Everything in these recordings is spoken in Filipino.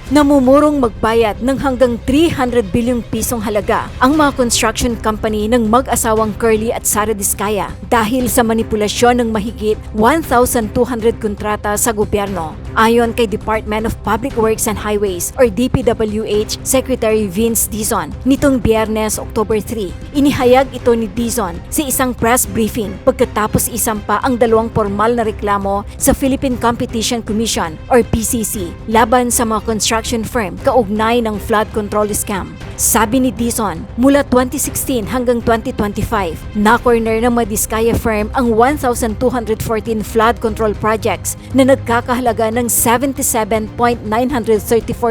Namumurong magbayad ng hanggang 300 bilyong pisong halaga ang mga construction company ng mag-asawang Curly at Sara Diskaya dahil sa manipulasyon ng mahigit 1,200 kontrata sa gobyerno. Ayon kay Department of Public Works and Highways or DPWH Secretary Vince Dizon, nitong Biyernes, October 3, inihayag ito ni Dizon sa isang press briefing pagkatapos isampa ang dalawang formal na reklamo sa Philippine Competition Commission or PCC laban sa mga construction firm kaugnay ng flood control scam. Sabi ni Dizon, mula 2016 hanggang 2025, na-corner ng Diskaya firm ang 1,214 flood control projects na nagkakahalaga ng 77.934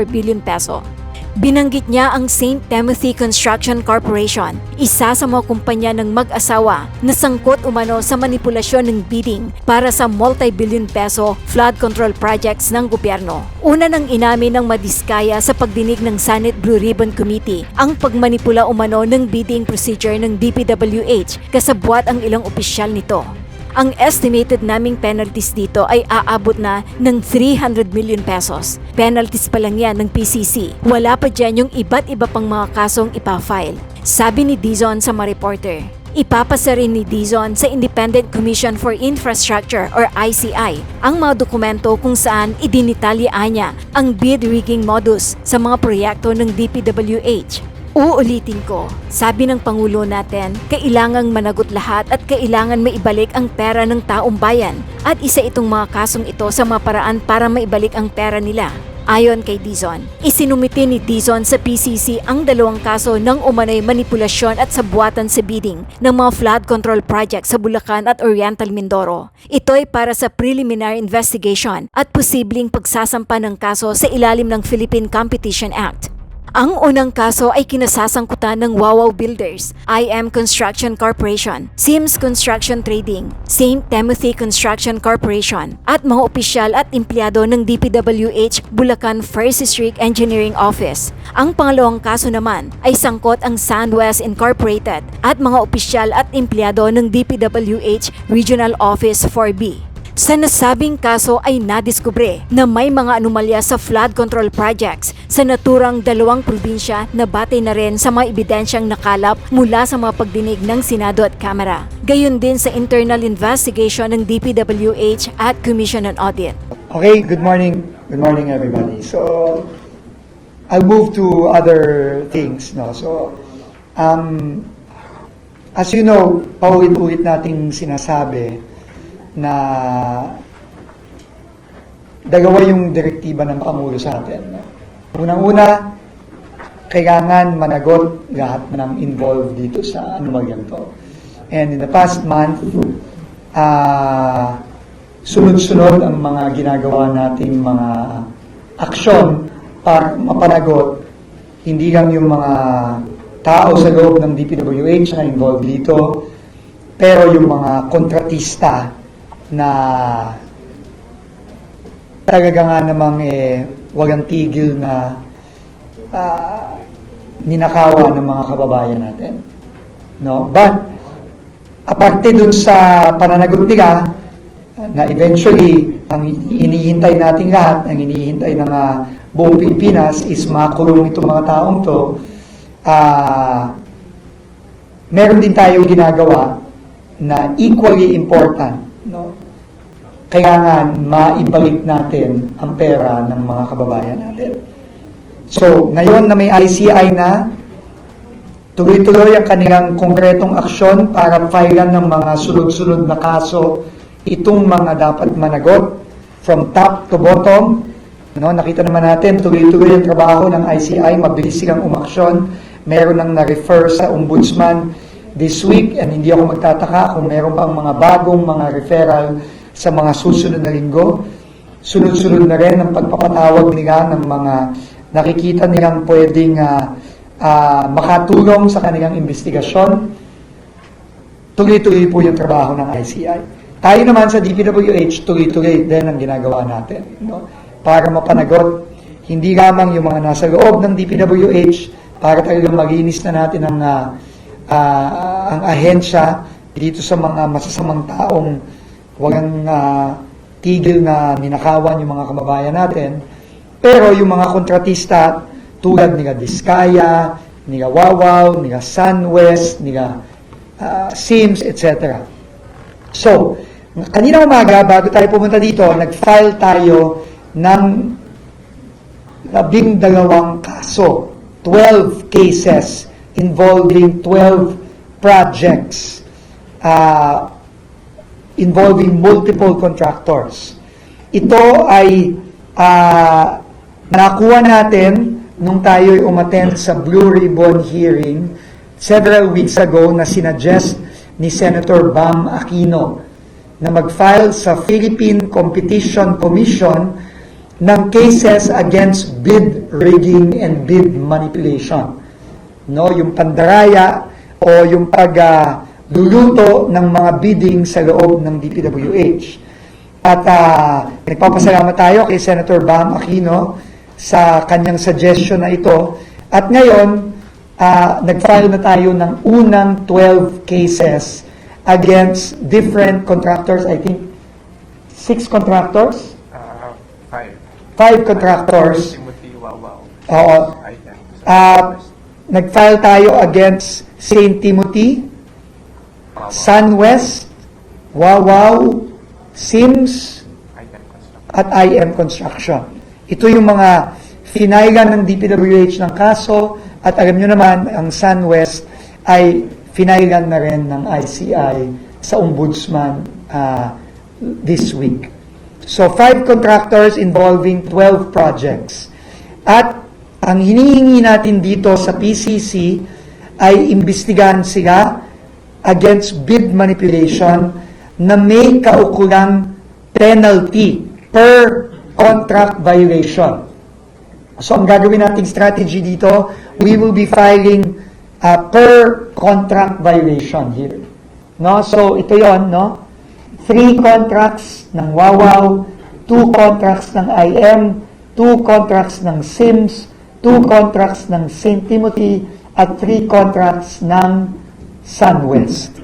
billion peso. Binanggit niya ang St. Timothy Construction Corporation, isa sa mga kumpanya ng mag-asawa na sangkot umano sa manipulasyon ng bidding para sa multi-billion peso flood control projects ng gobyerno. Una nang inamin ng Diskaya sa pagdinig ng Senate Blue Ribbon Committee ang pagmanipula umano ng bidding procedure ng DPWH kasabwat ang ilang opisyal nito. Ang estimated naming penalties dito ay aabot na ng 300 million pesos. Penalties pa lang yan ng PCC. Wala pa dyan yung iba't iba pang mga kasong ipafile. Sabi ni Dizon sa mga reporter. Ipapasa rin ni Dizon sa Independent Commission for Infrastructure or ICI ang mga dokumento kung saan idinitalya niya ang bid rigging modus sa mga proyekto ng DPWH. Uulitin ko, sabi ng Pangulo natin, kailangang managot lahat at kailangan maibalik ang pera ng taong bayan at isa itong mga kasong ito sa mga paraan para maibalik ang pera nila. Ayon kay Dizon, isinumiti ni Dizon sa PCC ang dalawang kaso ng umanay manipulasyon at sabuatan sa bidding ng mga flood control project sa Bulacan at Oriental Mindoro. Ito ay para sa preliminary investigation at posibleng pagsasampa ng kaso sa ilalim ng Philippine Competition Act. Ang unang kaso ay kinasasangkutan ng Wawaw Builders, IM Construction Corporation, Sims Construction Trading, St. Timothy Construction Corporation at mga opisyal at empleyado ng DPWH Bulacan First District Engineering Office. Ang pangalawang kaso naman ay sangkot ang Sandwest Incorporated at mga opisyal at empleyado ng DPWH Regional Office 4B. Sa nasabing kaso ay nadiskubre na may mga anomalya sa flood control projects sa naturang dalawang probinsya na batay na rin sa mga ebidensyang nakalap mula sa mga pagdinig ng Senado at Kamara. Gayon din sa internal investigation ng DPWH at Commission on Audit. Okay, good morning. Good morning everybody. So, I'll move to other things. No? So, as you know, paulit-ulit nating sinasabi na dalawa yung direktiba ng Pangulo sa atin. Unang-una, kailangan managot lahat ng involved dito sa anomalyang to. And in the past month, sunod-sunod ang mga ginagawa nating mga aksyon para mapanagot hindi lang yung mga tao sa loob ng DPWH na involved dito, pero yung mga kontratista na talaga nga namang walang tigil na ninakawa ng mga kababayan natin. No? But, aparte dun sa pananagot nila, na eventually, ang inihintay natin lahat, ang inihintay ng buong Pilipinas is makulong itong mga taong to, meron din tayong ginagawa na equally important. No? Kailangan maibalik natin ang pera ng mga kababayan natin. So, ngayon na may ICI na, tuloy-tuloy ang kanilang konkretong aksyon para filean ng mga sunod-sunod na kaso itong mga dapat managot from top to bottom. No, nakita naman natin, tuloy-tuloy ang trabaho ng ICI, mabilis silang umaksyon. Meron nang na-refer sa ombudsman this week, and hindi ako magtataka kung meron pang mga bagong mga referral sa mga susunod na linggo. Sunod-sunod na rin ang pagpapatawag nila ng mga nakikita nilang pwedeng makatulong sa kanilang investigasyon. Tuloy-tuloy po yung trabaho ng ICI. Tayo naman sa DPWH, tuloy-tuloy din ang ginagawa natin. No? Para mapanagot, hindi lamang yung mga nasa loob ng DPWH, para talagang maginis na natin ang ahensya dito sa mga masasamang taong walang tigil na ninakawan yung mga kababayan natin. Pero yung mga kontratista tulad nila Diskaya, nila Wawaw, nila SunWest, nila Sims, etc. So, kanina umaga, bago tayo pumunta dito, nag-file tayo ng 12 kaso, 12 cases involving 12 projects involving multiple contractors. Ito ay nakuha natin nung tayo'y umattend sa Blue Ribbon hearing several weeks ago na sinuggest ni Senator Bam Aquino na mag-file sa Philippine Competition Commission ng cases against bid rigging and bid manipulation. No, yung pandaraya o yung pagluluto ng mga bidding sa loob ng DPWH. At nagpapasalamat tayo kay Senator Bam Aquino sa kanyang suggestion na ito. At ngayon, nag-file na tayo ng unang 12 cases against different contractors. I think 6 contractors? 5 contractors. Timothy Wawaw. Oo. Nag-file tayo against St. Timothy, SunWest, Wawaw, Sims, at IM Construction. Ito yung mga finailan ng DPWH ng kaso, at alam nyo naman, ang SunWest ay finailan na rin ng ICI sa Ombudsman this week. So, 5 contractors involving 12 projects. At ang hinihingi natin dito sa PCC ay imbestigahan sila against bid manipulation na may kaukulang penalty per contract violation. So, ang gagawin nating strategy dito, we will be filing per contract violation here. No? So, ito yon, no? 3 contracts ng Wawaw, 2 contracts ng IM, 2 contracts ng Sims, 2 contracts ng St. Timothy, at 3 contracts ng SunWest.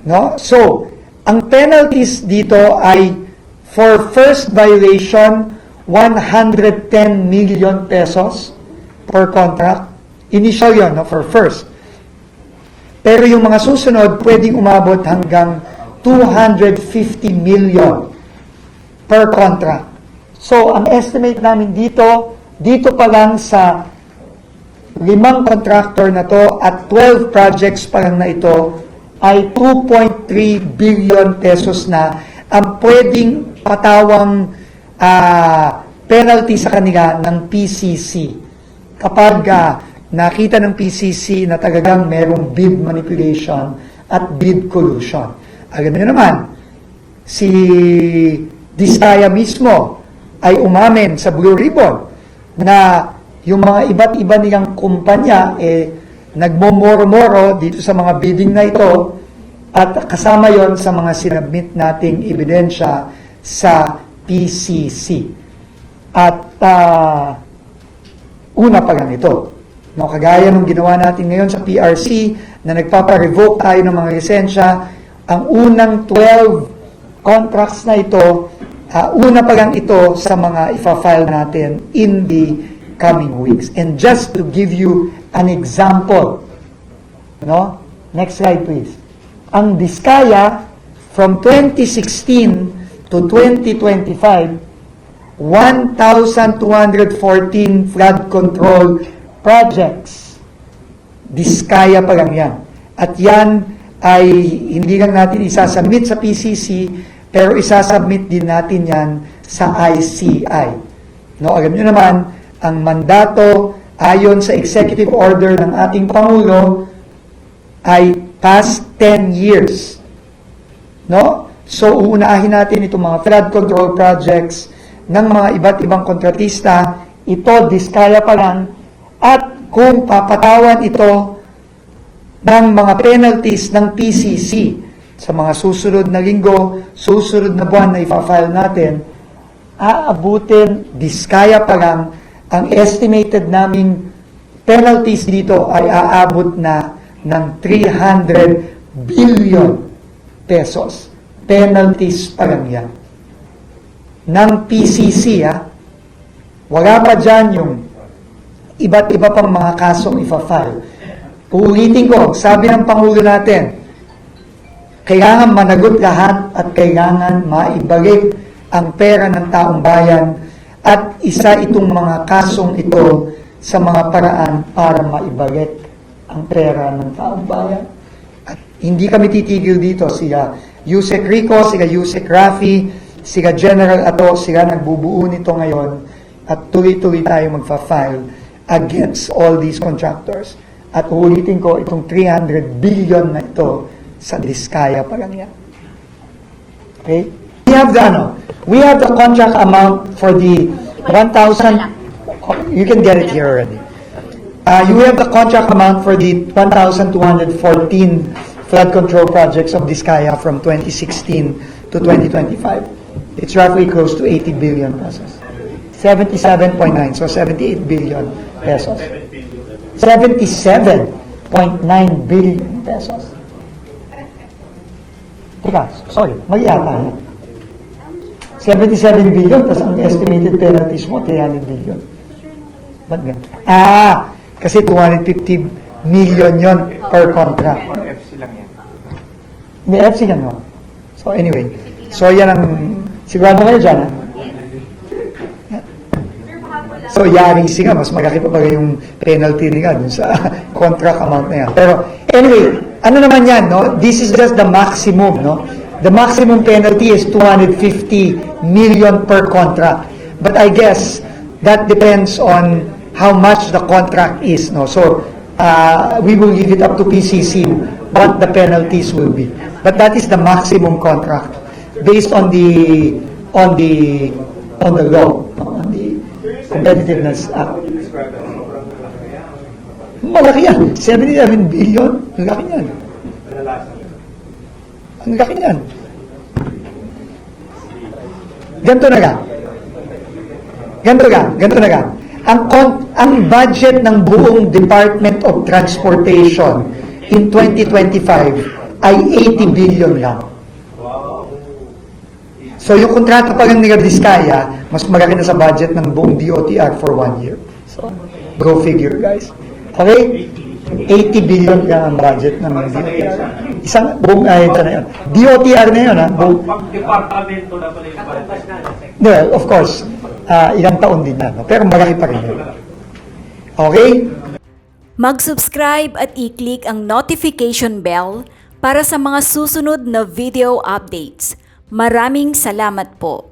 No? So, ang penalties dito ay for first violation, 110 million pesos per contract. Initial yun, no, for first. Pero yung mga susunod, pwedeng umabot hanggang 250 million per contract. So, ang estimate namin dito pa lang sa 5 contractor na to at 12 projects pa lang na ito ay 2.3 billion pesos na ang pwedeng patawang penalty sa kanila ng PCC kapag nakita ng PCC na talagang merong bid manipulation at bid collusion. Alam niyo naman, si Diskaya mismo ay umamin sa Blue Ribbon na yung mga iba't iba nilang kumpanya nagmomoro-moro dito sa mga bidding na ito at kasama yon sa mga sinabmit nating ebidensya sa PCC. At una pa lang ito. No, kagaya nung ginawa natin ngayon sa PRC na nagpapa-revoke tayo ng mga lisensya, ang unang 12 contracts na ito, una pa lang ito sa mga ifa-file natin in the coming weeks. And just to give you an example, no? Next slide please. Ang Diskaya from 2016 to 2025, 1,214 flood control projects. Diskaya pa lang yan. At yan ay hindi lang natin isasubmit sa PCC, pero isasubmit din natin yan sa ICI. No, alam nyo naman, ang mandato ayon sa executive order ng ating Pangulo ay past 10 years. No? So, uunahin natin itong mga flood control projects ng mga iba't ibang kontratista. Ito, Diskaya pa lang. At kung papatawan ito ng mga penalties ng PCC sa mga susunod na linggo, susunod na buwan na ipa-file natin, aabutin, Diskaya pa lang, ang estimated naming penalties dito ay aabot na ng 300 billion pesos. Penalties pa lang yan. Ng PCC, Wala pa dyan yung iba't iba pang mga kasong ifa-file. Uulitin ko, sabi ng Pangulo natin, kailangan managot lahat at kailangan maibalik ang pera ng taong bayan at isa itong mga kasong ito sa mga paraan para maibalik ang pera ng taong bayan. At hindi kami titigil dito. Sila Yusek Rico, sila Yusek Rafi, sila General Ato, sila nagbubuo nito ngayon at tuloy-tuloy tayo magfa-file against all these contractors. At ulitin ko, itong 300 billion na ito sa Diskaya pa lang yan. Okay? We have the contract amount for the 1,000, you can get it here already. You have the contract amount for the 1,214 flood control projects of Diskaya from 2016 to 2025. It's roughly close to 80 billion pesos. 77.9, so 78 billion pesos. 77.9 billion pesos. Teka, sorry, mali yata. 77 billion, tapos ang estimated penalties mo, 300 billion. Ba't ganun? Kasi 250 million yon per contract. FC lang yan. May FC yan, no? So anyway, so yan ang, sigurado kayo dyan, ha? So yari siya, mas malaki pa yung penalty niya dun sa contract amount na yan. Pero anyway, ano naman yan, no? This is just the maximum, no? The maximum penalty is 250 million per contract. But I guess that depends on how much the contract is, no? So we will leave it up to PCC what the penalties will be. But that is the maximum contract based on the law, on the Competitiveness Act. Malaki yan. 77 billion. Ang laki yan. Ang laki yan. Ganito na ga. Ang budget ng buong Department of Transportation in 2025 ay 80 billion lang. So yung kontrata pa lang nila Diskaya, mas malaki na sa budget ng buong DOTR for 1 year. So, go figure, guys. Okay? 80 billion lang ang budget ng DOTR. Isang buong ahensya na yun. DOTR na yun, ha? Pag-departamento na pala yung budget. Well, of course, ilang taon din yan. No? Pero malaki pa rin yun. Okay? Mag-subscribe at i-click ang notification bell para sa mga susunod na video updates. Maraming salamat po.